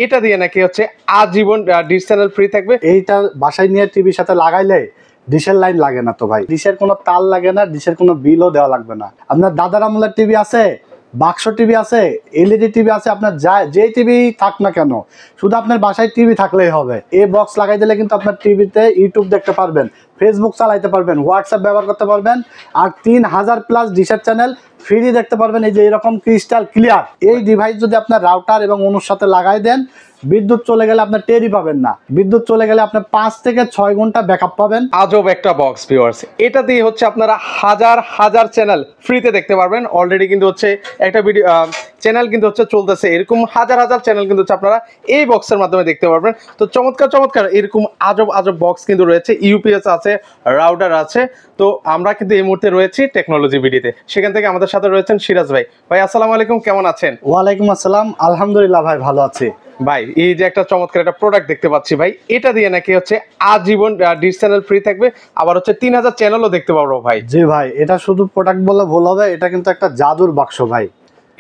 এটা দিয়ে নাকি হচ্ছে আজীবন ডিশ চ্যানেল ফ্রি থাকবে। এইটা বাসায় নিয়ে টিভির সাথে লাগাইলে ডিশের লাইন লাগে না তো ভাই, ডিশের কোনো তার লাগে না, ডিশের কোনো বিলও দেওয়া লাগবে না। আপনার দাদার আমলের টিভি আছে, বাক্স টিভি আছে, এলইডি টিভি আছে, আপনার যে টিভি থাক না কেন, শুধু আপনার বাসায় টিভি থাকলেই হবে। এই বক্স লাগাই দিলে কিন্তু আপনার টিভিতে ইউটিউব দেখতে পারবেন, ফেসবুক চালাইতে পারবেন, হোয়াটসঅ্যাপ ব্যবহার করতে পারবেন, আর 3000+ ডিশের চ্যানেল ফ্রি দেখতে পারবেন। এই যে এরকম ক্রিস্টাল ক্লিয়ার। এই ডিভাইস যদি আপনার রাউটার এবং অনুর সাথে লাগাই দেন, বিদ্যুৎ চলে গেলে আপনার টেরই পাবেন না। বিদ্যুৎ চলে গেলে আপনি 5 থেকে 6 ঘন্টা ব্যাকআপ পাবেন। আজব একটা বক্স ভিউয়ার্স, এটা দিয়ে হচ্ছে আপনারা হাজার হাজার চ্যানেল ফ্রিতে দেখতে পারবেন। অলরেডি কিন্তু হচ্ছে একটা ভিডিও চ্যানেল কিন্তু হচ্ছে চলতেছে, এরকম হাজার হাজার চ্যানেল কিন্তু হচ্ছে আপনারা এই বক্সের মাধ্যমে দেখতে পারবেন। তো চমৎকার চমৎকার এরকম আজব আজব বক্স কিন্তু রয়েছে, ইউপিএস আছে, রাউটার আছে। তো আমরা কিন্তু এই মুহূর্তে রয়েছি টেকনোলজি ভিডিওতে, সেখান থেকে আমাদের সাথে রয়েছেন সিরাজ ভাই। ভাই আসসালামু আলাইকুম, কেমন আছেন? ওয়ালাইকুম আসসালাম, আলহামদুলিল্লাহ ভাই, ভালো আছি। ভাই এই যে একটা চমৎকার একটা প্রোডাক্ট দেখতে পাচ্ছি ভাই, এটা দিয়ে নাকি হচ্ছে আজীবন ডিশ চ্যানেল ফ্রি থাকবে, আবার হচ্ছে 3000 চ্যানেলও দেখতে পারবো ভাই। জি ভাই, এটা শুধু প্রোডাক্ট বললে ভুল হবে, এটা কিন্তু একটা জাদুর বাক্স ভাই।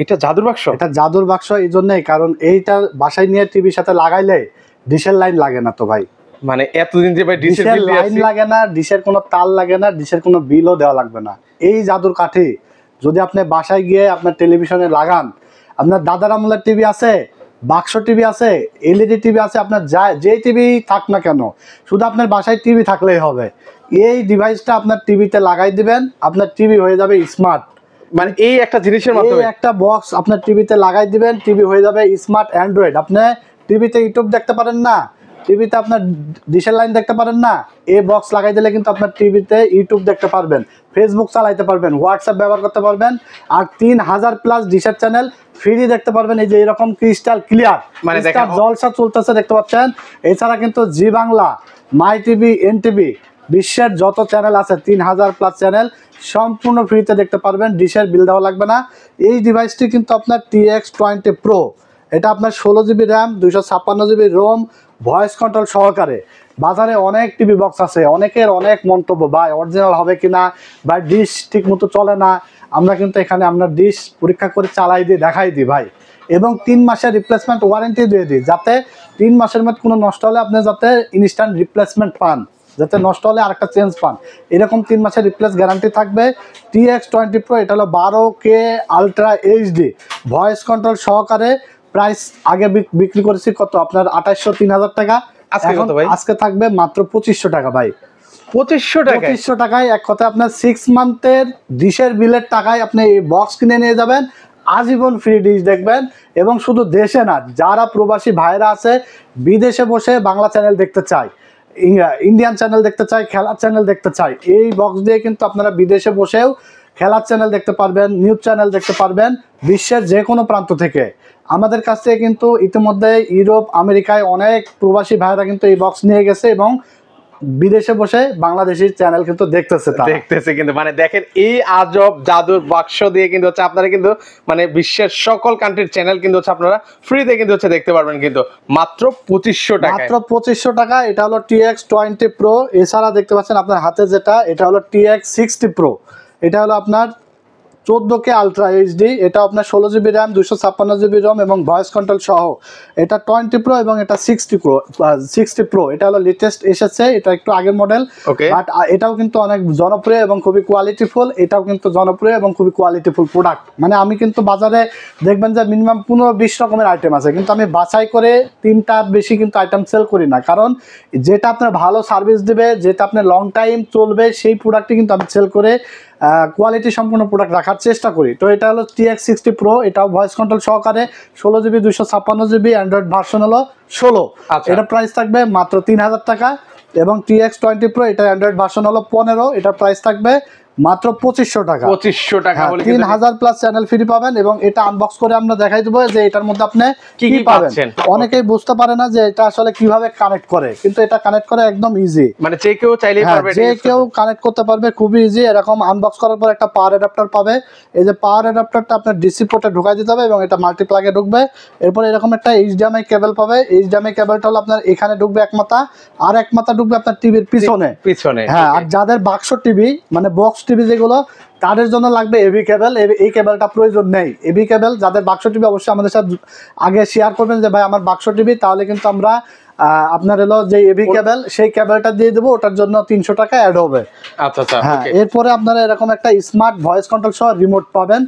এটা জাদুর বাক্স? এটা জাদুর বাক্স এই জন্যই, কারণ এইটা বাসায় নিয়ে টিভির সাথে লাগাইলে ডিশের লাইন লাগে না তো ভাই। মানে এতদিন যে ভাই ডিশের বিল লাইন লাগে না, ডিশের কোনো তার লাগে না, ডিশের কোনো বিলও দেওয়া লাগবে না। এই জাদুর কাঠি যদি আপনি বাসায় গিয়ে আপনার টেলিভিশনে লাগান, আপনার দাদার আমলের টিভি আছে, বাক্স টিভি আছে, এলইডি টিভি আছে, আপনার যে টিভি থাক না কেন, শুধু আপনার বাসায় টিভি থাকলেই হবে। এই ডিভাইসটা আপনার টিভিতে লাগাই দিবেন, আপনার টিভি হয়ে যাবে স্মার্ট। মানে এই একটা জিনিসের মাধ্যমে একটা বক্স আপনার টিভিতে লাগাই দিবেন, টিভি হয়ে যাবে স্মার্ট অ্যান্ড্রয়েড। আপনি টিভিতে ইউটিউব দেখতে পারেন না, টিভিতে আপনার ডিশের লাইন দেখতে পারেন না, এই বক্স লাগাই দিলে কিন্তু আপনার টিভিতে ইউটিউব দেখতে পারবেন, ফেসবুক চালাইতে পারবেন, হোয়াটসঅ্যাপ ব্যবহার করতে পারবেন, আর 3000+ ডিশের চ্যানেল ফ্রি দেখতে পারবেন। এই যে এরকম ক্রিস্টাল ক্লিয়ার, মানে জলসা চলতেছে দেখতে পাচ্ছেন। এছাড়া কিন্তু জি বাংলা, মাই টিভি, এনটিভি, বিশ্বের যত চ্যানেল আছে 3000+ চ্যানেল সম্পূর্ণ ফ্রিতে দেখতে পারবেন, ডিশের বিল দেওয়া লাগবে না। এই ডিভাইসটি কিন্তু আপনার TX20 Pro, এটা আপনার 16GB RAM, 256GB Rome, voice control সহকারে। বাজারে অনেক টিভি বক্স আছে, অনেকের অনেক মন্তব্য, ভাই অরিজিনাল হবে কিনা, বা ডিশ ঠিক মতো চলে না। আমরা কিন্তু এখানে আমরা ডিশ পরীক্ষা করে চালাই দিই, দেখাই দিই ভাই, এবং 3 মাসের রিপ্লেসমেন্ট ওয়ারেন্টি দিয়ে দিই, যাতে 3 মাসের মধ্যে কোনো নষ্ট হলে আপনি যাতে ইনস্ট্যান্ট রিপ্লেসমেন্ট পান, যাতে নষ্ট হলে আরেকটা চেঞ্জ পান, এরকম 3 মাসের রিপ্লেস গ্যারান্টি থাকবে। TX20 Pro, এটা হলো 12K ultra HD voice control সহকারে। প্রাইস আগে বিক্রি করেছি কত আপনার 2800-3000 টাকা, আজকে থাকবে মাত্র 2500 টাকা ভাই। 2500 টাকায় এক কথায় আপনার 6 মান্থের ডিশের বিলের টাকায় আপনি এই বক্স কিনে নিয়ে যাবেন, আজীবন ফ্রি ডিশ দেখবেন। এবং শুধু দেশে না, যারা প্রবাসী ভাইরা আছে বিদেশে বসে বাংলা চ্যানেল দেখতে চায়, ইন্ডিয়ান চ্যানেল দেখতে চাই, খেলার চ্যানেল দেখতে চাই, এই বক্স দিয়ে কিন্তু আপনারা বিদেশে বসেও খেলার চ্যানেল দেখতে পারবেন, নিউজ চ্যানেল দেখতে পারবেন, বিশ্বের যে কোনো প্রান্ত থেকে। আমাদের কাছ থেকে কিন্তু ইতিমধ্যে ইউরোপ, আমেরিকায় অনেক প্রবাসী ভাইরা কিন্তু এই বক্স নিয়ে গেছে এবং বিদেশে বসে বাংলাদেশি চ্যানেল কিন্তু দেখতেছে কিন্তু মানে দেখেন এই আজব জাদুর বাক্স দিয়ে কিন্তু হচ্ছে আপনারা কিন্তু মানে বিশ্বের সকল কান্ট্রির চ্যানেল কিন্তু হচ্ছে আপনারা ফ্রিতে কিন্তু হচ্ছে দেখতে পারবেন, কিন্তু মাত্র 2500 টাকা। মাত্র 2500 টাকা। এটা হলো TX20 Pro। এছাড়া দেখতে পাচ্ছেন আপনার হাতে যেটা, এটা হলো TX60 Pro। এটা হলো আপনার 14K আলট্রা এইচডি, এটা আপনার 16GB র্যাম, 256GB রোম এবং ভয়েস কন্ট্রোল সহ। এটা 20 Pro এবং এটা 60 Pro, এটা হলো লেটেস্ট এসেছে, এটা একটু আগের মডেল, বাট এটাও কিন্তু অনেক জনপ্রিয় এবং খুবই কোয়ালিটিফুল। এটাও কিন্তু জনপ্রিয় এবং খুবই কোয়ালিটিফুল প্রোডাক্ট। মানে আমি কিন্তু বাজারে দেখবেন যে মিনিমাম 15-20 রকমের আইটেম আছে, কিন্তু আমি বাছাই করে 3টার বেশি কিন্তু আইটেম সেল করি না, কারণ যেটা আপনার ভালো সার্ভিস দেবে, যেটা আপনার লং টাইম চলবে, সেই প্রোডাক্টটি কিন্তু আমি সেল করে কোয়ালিটি সম্পূর্ণ প্রোডাক্ট রাখার চেষ্টা করি। তো এটা হলো TX60 Pro, এটাও ভয়েস কন্ট্রোল সহকারে, 16GB 256GB, অ্যান্ড্রয়েড ভার্সন হলো 16। এটা প্রাইস থাকবে মাত্র 3000 টাকা। এবং TX20 Pro, এটা অ্যান্ড্রয়েড ভার্সন হলো 15, এটা প্রাইস থাকবে মাত্র 2500 টাকা। 2500 টাকা বলে 3000+ চ্যানেল ফ্রি পাবেন। এবং এটা আনবক্স করে আমরা দেখাই দেবো যে এটার মধ্যে আপনি কি পাবেন। অনেকেই বুঝতে পারে না যে এটা আসলে কিভাবে কানেক্ট করে, কিন্তু এটা কানেক্ট করে একদম ইজি, মানে যে কেউ চাইলেই পারবে, যে কেউ কানেক্ট করতে পারবে, খুবই ইজি। এরকম আনবক্স করার পর একটা পাওয়ার অ্যাডাপ্টার পাবে, এই যে পাওয়ার অ্যাডাপ্টারটা আপনার ডিসি পোর্টে ঢুকাই দিতে হবে এবং এটা মাল্টি প্লাগে ঢুকবে। এরপর এরকম একটা HDMI কেবল পাবে, HDMI কেবলটা হলো আপনার এখানে ঢুকবে এক মাথা, আর এক মাথা ঢুকবে আপনার টিভির পিছনে। হ্যাঁ, আর যাদের বাক্স টিভি মানে বক্স টিভি যেগুলো, তাদের জন্য লাগবে এবি কেবল। এই কেবলটা প্রয়োজন নেই। এবি কেবল যাদের বাক্স টিভি অবশ্যই আমাদের সাথে আগে শেয়ার করবেন যে ভাই আমার বাক্স টিভি, তাহলে কিন্তু আমরা আপনার হলো যে এবি কেবল সেই কেবলটা দিয়ে দেবো, ওটার জন্য 300 টাকা অ্যাড হবে। আচ্ছা আচ্ছা, হ্যাঁ, ওকে। এরপরে আপনারা এরকম একটা স্মার্ট ভয়েস কন্ট্রোল সহ রিমোট পাবেন।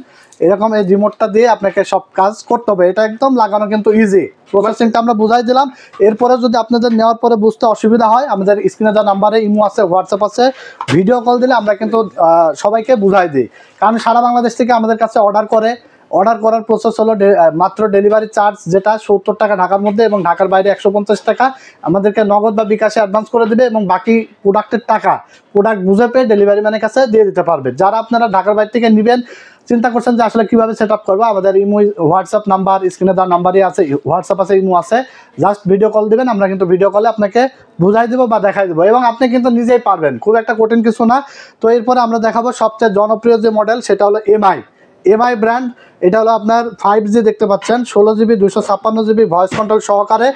এরকম এই রিমোটটা দিয়ে আপনাকে সব কাজ করতে হবে। এটা একদম লাগানো কিন্তু ইজি, প্রসেসিংটা আমরা বুঝাই দিলাম। এরপরে যদি আপনাদের নেওয়ার পরে বুঝতে অসুবিধা হয়, আমাদের স্ক্রিনে দেওয়া নাম্বারে ইমো আছে, হোয়াটসঅ্যাপ আছে, ভিডিও কল দিলে আমরা কিন্তু সবাইকে বুঝাই দিই। কারণ সারা বাংলাদেশ থেকে আমাদের কাছে অর্ডার করার প্রসেস হলো মাত্র ডেলিভারি চার্জ যেটা 70 টাকা ঢাকার মধ্যে, এবং ঢাকার বাইরে 150 টাকা আমাদেরকে নগদ বা বিকাশে অ্যাডভান্স করে দিবে, এবং বাকি প্রোডাক্টের টাকা প্রোডাক্ট বুঝে পেয়ে ডেলিভারি ম্যানের কাছে দিয়ে দিতে পারবে। যারা আপনারা ঢাকার বাইরে থেকে নেবেন, চিন্তা করছেন যে আসলে কিভাবে সেট আপ করবো, আমাদের ইমো হোয়াটসঅ্যাপ নাম্বার স্ক্রিনে দেওয়ার নাম্বারই আছে, হোয়াটসঅ্যাপ আছে, ইমো আছে, জাস্ট ভিডিও কল দিবেন, আমরা কিন্তু ভিডিও কলে আপনাকে বুঝাই দেবো বা দেখাই দেবো, এবং আপনি কিন্তু নিজেই পারবেন, খুব একটা কঠিন কিছু না। তো এরপরে আমরা দেখাবো সবচেয়ে জনপ্রিয় যে মডেল, সেটা হলো এমআই ব্র্যান্ড। এটা হলো আপনার 5G দেখতে পাচ্ছেন, 16GB 256GB ভয়েস কন্ট্রোল সহকারে।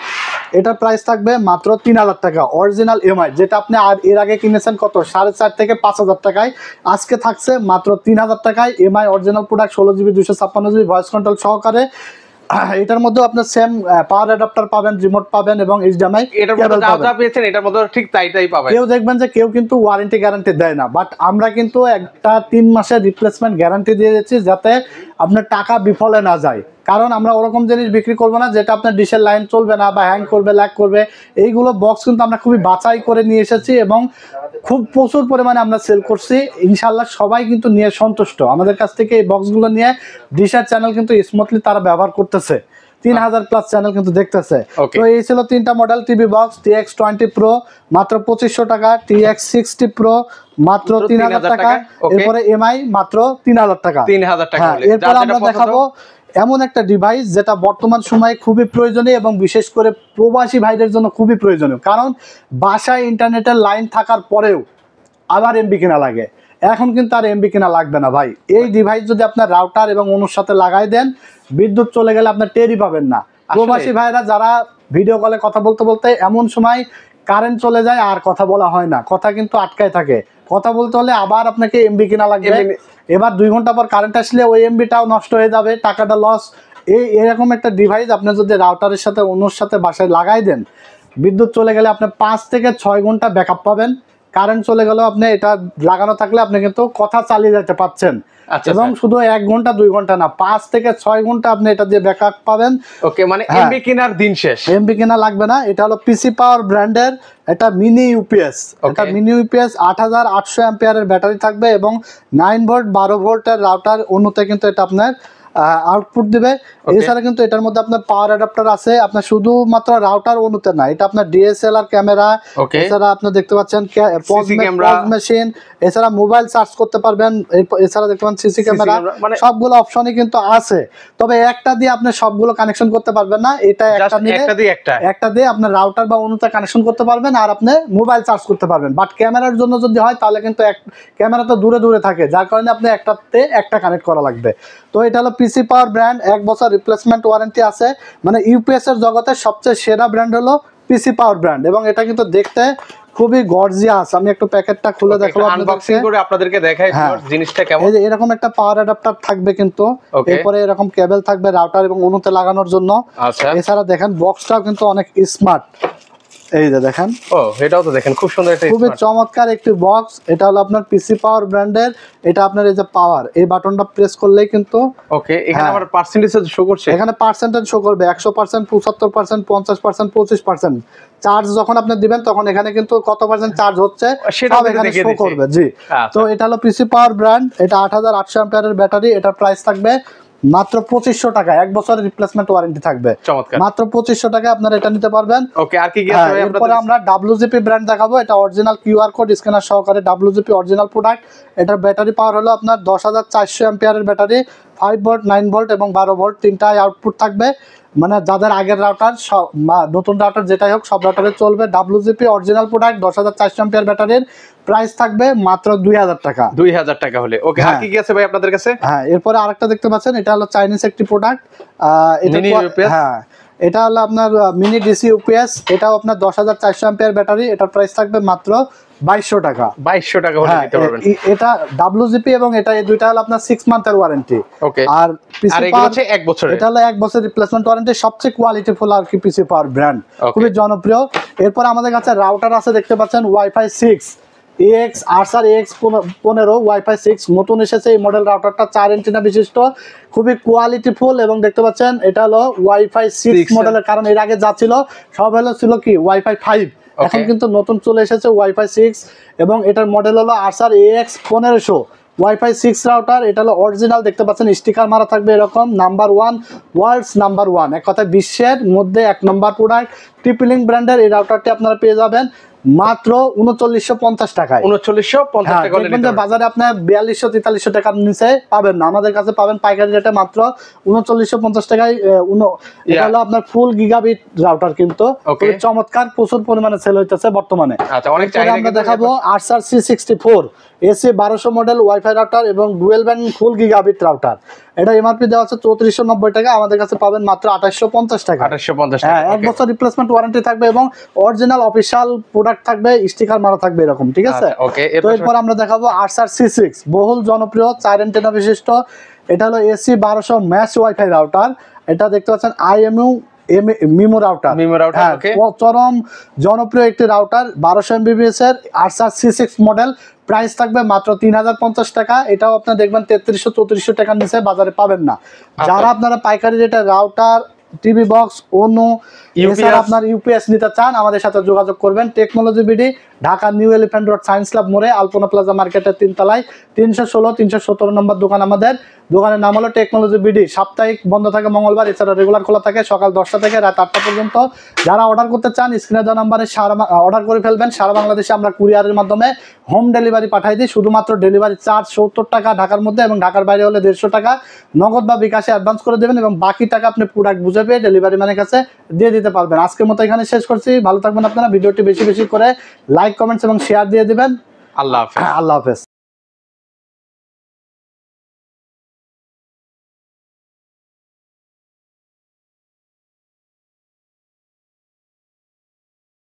এটার প্রাইস থাকবে মাত্র 3000 টাকা অরিজিনাল এমআই, যেটা আপনি আর এর আগে কিনেছেন কত 4.5 থেকে 5000 টাকায়, আজকে থাকছে মাত্র 3000 টাকায় MI original product 16GB 256GB voice control সহকারে। এটার মধ্যে আপনার সেম পাওয়ার অ্যাডাপ্টার পাবেন, রিমোট পাবেন, এবং এইচডিএমআই এটার মধ্যে যা পেয়েছেন এটার মধ্যে ঠিক তাই পাবেন। কেউ দেখবেন যে কেউ কিন্তু ওয়ারেন্টি গ্যারান্টি দেয় না, বাট আমরা কিন্তু একটা 3 মাসের রিপ্লেসমেন্ট গ্যারান্টি দিয়ে দিচ্ছি, যাতে আপনার টাকা বিফলে না যায়। কারণ আমরা ওরকম জিনিস বিক্রি করবো না যেটা আপনার ডিশের লাইন চলবে না বা হ্যাং করবে, ল্যাগ করবে। এইগুলো বক্স কিন্তু আমরা খুবই বাছাই করে নিয়ে এসেছি, এবং খুব প্রচুর পরিমাণে আমরা সেল করছি। ইনশাল্লাহ সবাই কিন্তু নিয়ে সন্তুষ্ট। আমাদের কাছ থেকে এই বক্সগুলো নিয়ে ডিশের চ্যানেল কিন্তু স্মুথলি তারা ব্যবহার করতেছে, 3000+ চ্যানেল কিন্তু দেখতেছে। তো এই ছিল 3টা model TV box. TX20 Pro মাত্র 2500 টাকা, TX60 Pro মাত্র 3000 টাকা, এরপরে এমআই মাত্র 3000 টাকা। 3000 টাকা হলে এরপর আমরা দেখাবো এমন একটা ডিভাইস যেটা বর্তমান সময়ে খুবই প্রয়োজনীয়, এবং বিশেষ করে প্রবাসী ভাইদের জন্য খুবই প্রয়োজনীয়। কারণ বাসায় ইন্টারনেটের লাইন থাকার পরেও আবার এমবি কিনা লাগে। এখন কিন্তু আর এমবি কিনা লাগবে না ভাই। এই ডিভাইস যদি আপনার রাউটার এবং অনুর সাথে লাগাই দেন, বিদ্যুৎ চলে গেলে আপনার টেরই পাবেন না। প্রবাসী ভাইরা যারা ভিডিও কলে কথা বলতে বলতে এমন সময় কারেন্ট চলে যায় আর কথা বলা হয় না, কথা কিন্তু আটকায় থাকে। কথা বলতে হলে আবার আপনাকে এমবি কিনা লাগবে। এবার 2 ঘন্টা পর কারেন্ট আসলে ওই এমবিটাও নষ্ট হয়ে যাবে, টাকাটা লস। এরকম একটা ডিভাইস আপনি যদি রাউটারের সাথে অনুর সাথে বাসায় লাগাই দেন, বিদ্যুৎ চলে গেলে আপনি 5 থেকে 6 ঘন্টা ব্যাকআপ পাবেন। কারেন্ট চলে গেলেও আপনি এটা লাগানো থাকলে আপনি কিন্তু কথা চালিয়ে যেতে পারছেন, এবং শুধু 1 ঘন্টা 2 ঘন্টা না, 5 থেকে 6 ঘন্টা আপনি এটা দিয়ে ব্যাকআপ পাবেন। ওকে, মানে এমবি কেনার দিন শেষ, এমবি কেনা লাগবে না। এটা হলো পিসি পাওয়ার ব্র্যান্ডের এটা মিনি ইউপিএস। এটা মিনি ইউপিএস 8800 অ্যাম্পিয়ারের ব্যাটারি থাকবে, এবং 9 ভোল্ট 12 ভোল্টের রাউটার অনুতে কিন্তু এটা আপনার আউটপুট দিবে। এছাড়া কিন্তু এটার মধ্যে আপনার পাওয়ার অ্যাডাপ্টার আছে, আপনার শুধুমাত্র রাউটার অনুতে না, এটা আপনার ডিএসএলআর ক্যামেরা, এছাড়া আপনি দেখতে পাচ্ছেন পজ মেশিন, এছাড়া মোবাইল চার্জ করতে পারবেন, এছাড়া দেখতে পাচ্ছেন সিসি ক্যামেরা, সবগুলো অপশনই কিন্তু আছে। তবে একটা দিয়ে আপনি সবগুলো কানেকশন করতে পারবেন না, এটা একটা দিয়ে আপনার রাউটার বা অনুতে কানেকশন করতে পারবেন, আর আপনি মোবাইল চার্জ করতে পারবেন। বাট ক্যামেরার জন্য যদি হয় তাহলে কিন্তু ক্যামেরা তো দূরে দূরে থাকে, যার কারণে আপনি একটাতে একটা কানেক্ট করা লাগবে। তো এটা হলো পিসি পাওয়ার ব্র্যান্ড, 1 বছর রিপ্লেসমেন্ট ওয়ারেন্টি আছে। মানে ইউপিএস এর জগতে সবচেয়ে সেরা ব্র্যান্ড হলো পিসি পাওয়ার ব্র্যান্ড, এবং এটা কিন্তু দেখতে খুবই গর্জিয়াস। আমি একটু প্যাকেটটা খুলে দেখাবো, আনবক্সিং করে আপনাদেরকে দেখাই জিনিসটা কেমন। এই যে এরকম একটা পাওয়ার অ্যাডাপ্টার থাকবে কিন্তু, এরপরে এরকম কেবল থাকবে রাউটার এবং অনুতে লাগানোর জন্য। এছাড়া দেখেন বক্সটাও কিন্তু অনেক স্মার্ট, এই যে দেখেন, এটাও তো দেখেন খুব সুন্দর, এটা খুবই চমৎকার একটি বক্স। এটা হলো আপনার পিসি পাওয়ার ব্র্যান্ডের। এটা আপনার এই যে পাওয়ার, এই বাটনটা প্রেস করলেই কিন্তু এখানে আমার পার্সেন্টেজ শো করছে, এখানে পার্সেন্টেজ শো করবে 100%, 75%, 50%, 25%। চার্জ যখন আপনি দিবেন তখন এখানে কিন্তু কত পার্সেন্ট চার্জ হচ্ছে সেটা এখানে শো করবে। জি, তো এটা হলো পিসি পাওয়ার ব্র্যান্ড, এটা 8800 অ্যাম্পিয়ারের ব্যাটারি। এটার প্রাইস থাকবে মাত্র 2500 টাকা, 1 বছরের রিপ্লেসমেন্ট ওয়ারেন্টি থাকবে। মাত্র 2500 টাকা আপনারা এটা নিতে পারবেন। ওকে, আর কি কি আছে? এরপরে আমরা WGP ব্র্যান্ড দেখাবো। এটা অরিজিনাল কিউআর কোড স্ক্যানার সহকারে WGP অরিজিনাল প্রোডাক্ট। এটার ব্যাটারি পাওয়ার হলো আপনার 10400 অ্যাম্পিয়ারের ব্যাটারি, 5 ভোল্ট, 9 ভোল্ট এবং 12 ভোল্ট তিনটাই আউটপুট থাকবে। মানে যাদের আগের রাউটার নতুন রাউটার যেটাই হোক সব রাউটারে চলবে। WGP অরিজিনাল প্রোডাক্ট, 10400 অ্যাম্পিয়ার ব্যাটারির প্রাইস থাকবে মাত্র 2000 টাকা। 2000 টাকা হলে। ওকে, আর কি কি আছে ভাই আপনাদের কাছে? এরপরে আরেকটা দেখতে পাচ্ছেন, এটা হলো চাইনিজ একটি প্রোডাক্ট। এটা হলো আপনার মিনি ডিসি ইউপিএস। এটাও আপনার 10400 অ্যাম্পিয়ার ব্যাটারি। এটার প্রাইস থাকবে মাত্র 2200 টাকা। 2200 টাকা হলে নিতে পারবেন। এটা WGP এবং এটা এই দুইটা হলো আপনার 6 মান্থের ওয়ারেন্টি। ওকে। আর পিসি এগুলো হচ্ছে 1 বছরের। এটা হলো 1 বছর রিপ্লেসমেন্ট ওয়ারেন্টি, সবচেয়ে কোয়ালিটিফুল আর কি পিসি পাওয়ার ব্র্যান্ড, খুবই জনপ্রিয়। এরপর আমাদের কাছে রাউটার আছে, দেখতে পাচ্ছেন wifi 6 AX Archer AX15 wifi 6 নতুন এসেছে এই মডেল রাউটারটা, 4 এন্টিনা বিশিষ্ট, খুবই কোয়ালিটিফুল। এবং দেখতে পাচ্ছেন এটা হলো ওয়াইফাই 6 মডেলের, কারণ এর আগে যা ছিল সব হলো ছিল কি ওয়াইফাই 5, এখন কিন্তু নতুন চলে এসেছে ওয়াইফাই 6 এবং এটার মডেল হলো আরসার AX1500 ওয়াইফাই 6 রাউটার। এটা হলো অরিজিনাল, দেখতে পাচ্ছেন স্টিকার মারা থাকবে এরকম, নাম্বার 1 ওয়ার্ল্ডস নাম্বার 1, এক কথায় বিশ্বের মধ্যে 1 নম্বর প্রোডাক্ট TP-Link ব্র্যান্ডের এই রাউটারটি আপনারা পেয়ে যাবেন মাত্র 3950 টাকায়। 3950 টাকা হলে নিতে পারবেন। বাজারে আপনার 4200-4300 টাকার নিচে পাবেন না, আমাদের কাছে পাবেন পাইকারি রেটে মাত্র 3950 টাকায়। এটা হলো আপনার ফুল গিগাবিট রাউটার, কিন্তু খুব চমৎকার, প্রচুর পরিমাণে সেল হইতেছে বর্তমানে। আচ্ছা, অনেক চাহিদা। আমরা দেখাবো Archer C64 AC 1200 model wifi router এবং dual band full gigabit router. এটা এমআরপি দেওয়া আছে 3490 টাকা, আমাদের কাছে পাবেন মাত্র 2850 টাকা। 2850 টাকা। 1 বছর রিপ্লেসমেন্ট ওয়ারেন্টি থাকবে এবং অরিজিনাল অফিশিয়াল প্রোডাক্ট থাকবে, স্টিকার মারা থাকবে এরকম, ঠিক আছে? ওকে। তো এরপর আমরা দেখাবো আরসার C6 বহুল জনপ্রিয় 4 এন্টেনা বিশিষ্ট, এটা হলো AC 1200 ম্যাশ ওয়াইফাই রাউটার। এটা দেখতে পাচ্ছেন IMU মিমো রাউটার, চরম জনপ্রিয় একটি রাউটার, 1200 MBPS এর আরসার C6 মডেল। প্রাইস থাকবে মাত্র 3050 টাকা। এটাও আপনার দেখবেন 3300-3400 টাকার নিচে বাজারে পাবেন না। যারা আপনারা পাইকারি রেটে রাউটার, টিভি বক্স, ওনো, এছাড়া আপনার ইউপিএস নিতে চান, আমাদের সাথে যোগাযোগ করবেন। Technology BD, Dhaka new elephant road, science club মোড়ে, আলপনা প্লাজা মার্কেটের 3 তলায় 316-317 নম্বর দোকান আমাদের। দোকানের নাম হলো টেকনোলজি বিডি। সাপ্তাহিক বন্ধ থাকে মঙ্গলবার, এছাড়া রেগুলার খোলা থাকে সকাল 10টা থেকে রাত 8টা পর্যন্ত। যারা অর্ডার করতে চান স্ক্রিনে দেওয়া নাম্বারে অর্ডার করে ফেলবেন। সারা বাংলাদেশে আমরা কুরিয়ারের মাধ্যমে হোম ডেলিভারি পাঠাই দিই। শুধুমাত্র ডেলিভারি চার্জ 70 টাকা ঢাকার মধ্যে, এবং ঢাকার বাইরে হলে 150 টাকা নগদ বা বিকাশে অ্যাডভান্স করে দেবেন, এবং বাকি টাকা আপনি প্রোডাক্ট বুঝে পেয়ে ডেলিভারি ম্যানের কাছে দিয়ে দিতে পারবেন। আজকের মতো এখানে শেষ করছি। ভালো থাকবেন আপনারা। ভিডিওটি বেশি বেশি করে লাইক, কমেন্টস এবং শেয়ার দিয়ে দিবেন। আল্লাহ হাফেজ। আল্লাহ হাফেজ।